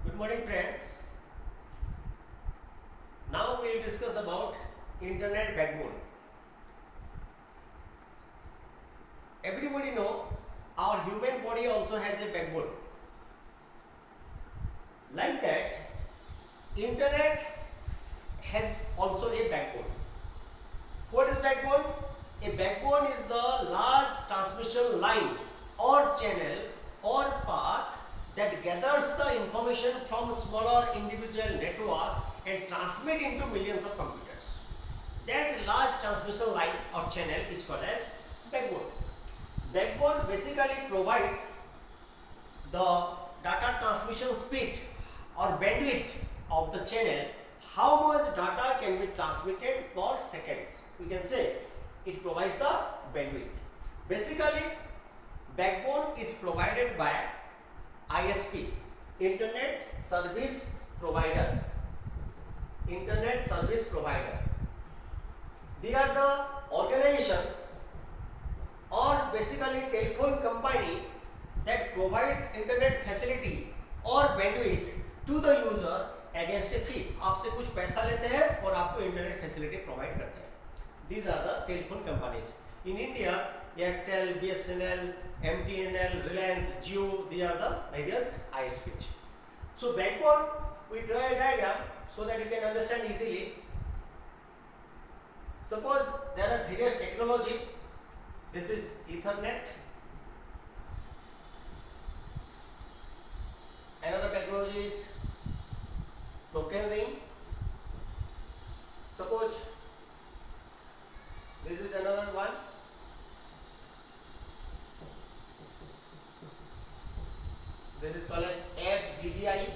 Good morning friends. Now we will discuss about internet backbone. Everybody know our human body also has a backbone. Like that, internet has also a backbone. What is backbone? A backbone is the large transmission line or channel or path that gathers the information from smaller individual network and transmit into millions of computers. That large transmission line or channel is called as backbone. Backbone basically provides the data transmission speed or bandwidth of the channel, how much data can be transmitted per seconds. We can say it provides the bandwidth. Basically, backbone is provided by ISP, Internet Service Provider. Internet Service Provider. They are the organizations or basically telephone company that provides internet facility or bandwidth to the user against a fee. आपसे कुछ पैसा लेते हैं और आपको internet facility provide करते हैं. These are the telephone companies. In India, Airtel, BSNL, MTNL, Reliance, Jio, they are the various ISPs. So backbone, we draw a diagram so that you can understand easily. Suppose there are various technology. This is Ethernet. Another technology is token ring. Suppose this is another one. This is called as FDDI.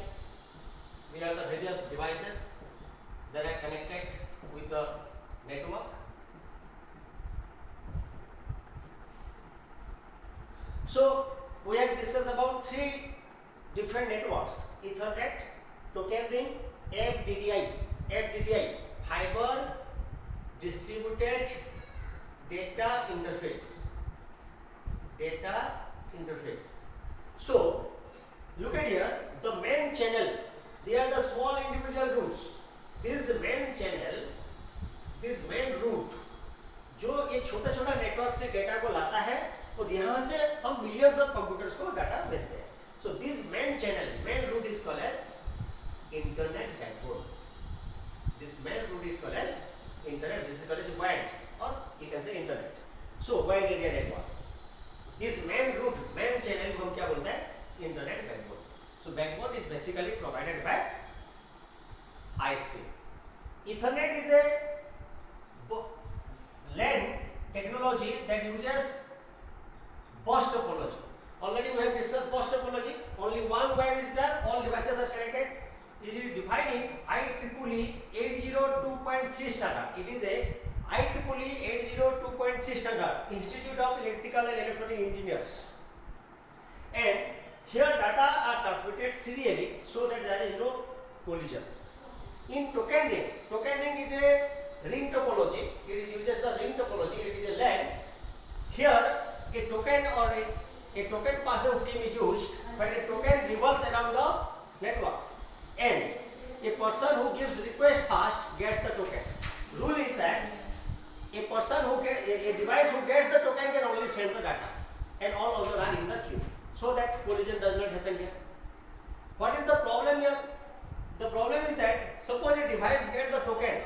They are the various devices that are connected with the network. So we have discussed about three different networks: Ethernet, token ring, FDDI. FDDI, fiber distributed data interface. Data interface. So look at here, the main channel, they are the small individual routes. This main channel, this main route, जो ये छोटा छोटा network से data को लाता है और यहाँ से हम मिलियंस ऑफ कंप्यूटर्स को डाटा भेजते हैं. So this main channel, main route is called as internet backbone. This main route is called as internet. This is called as WAN, or you can say internet. So wide area network. This main route, main channel को हम क्या बोलते हैं? Internet backbone. So backbone is basically provided by ISP. Ethernet is a LAN technology that uses bus topology. Already we have discussed bus topology. Only one wire is there, all devices are connected. It is defined IEEE 802.3 standard. It is a IEEE 802.3 standard, Institute of Electrical and Electronic Engineers. And here data are transmitted serially so that there is no collision. In token ring is a ring topology. It uses the ring topology. It is a LAN. Here a token or a token passing scheme is used where a token revolves around the network, and a person who gives request first gets the token. Rule is that a device who gets the token can only send the data, and all also run in the queue, so that collision does not happen here. What is the problem here? The problem is that suppose a device gets the token,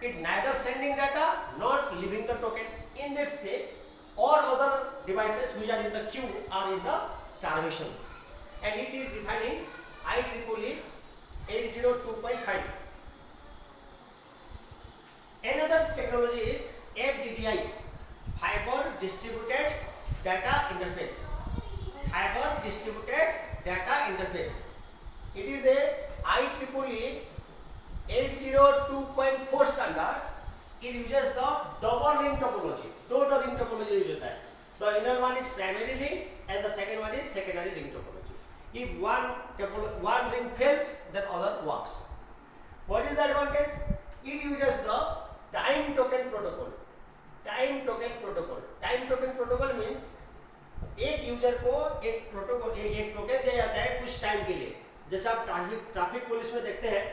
it neither sending data nor leaving the token. In this state, all other devices which are in the queue are in the starvation, and it is defining IEEE 802.5. Another technology is FDDI, fiber distributed data interface. Fiber distributed data interface. It is a IEEE 802.4 standard. It uses the double ring topology. दो ring topology use होता है. The inner one is primary ring and the second one is secondary ring topology. If one ring fails, then other works. What is the advantage? It uses the time token protocol. Time token protocol. Time token protocol means एक user को एक token दिया जाता है कुछ time के लिए. जैसे आप ट्रैफिक पुलिस में देखते हैं,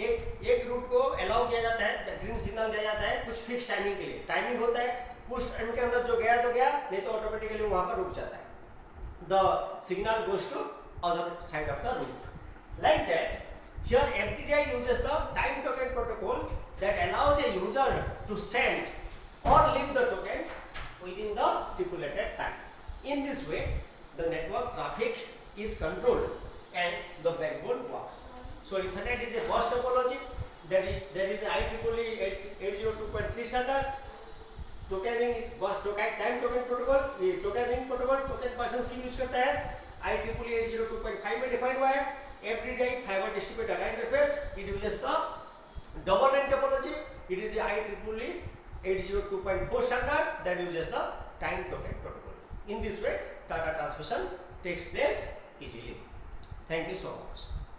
एक रूट को अलाउ किया जाता है, ग्रीन सिग्नल दिया जाता है कुछ फिक्स टाइमिंग के लिए, टाइमिंग होता है, उस टाइम के अंदर जो गया तो गया, नहीं तो ऑटोमेटिकली वहां पर रुक जाता है. The signal goes to other side of the route. Like that, here MTTI uses the time token protocol that allows a user to send or leave the token within the stipulated time. In this way, the network traffic is controlled and the backbone works. So Ethernet is a burst topology. There is a IEEE 802.3 standard. Time token protocol, token ring protocol, token persons की use करता है. IEEE 802.5 में defined हुआ है. FDDI fiber distributed data interface, it uses the double ring topology. It is the IEEE 802.4 standard that uses the time token protocol. In this way, data transmission takes place easily. Thank you so much.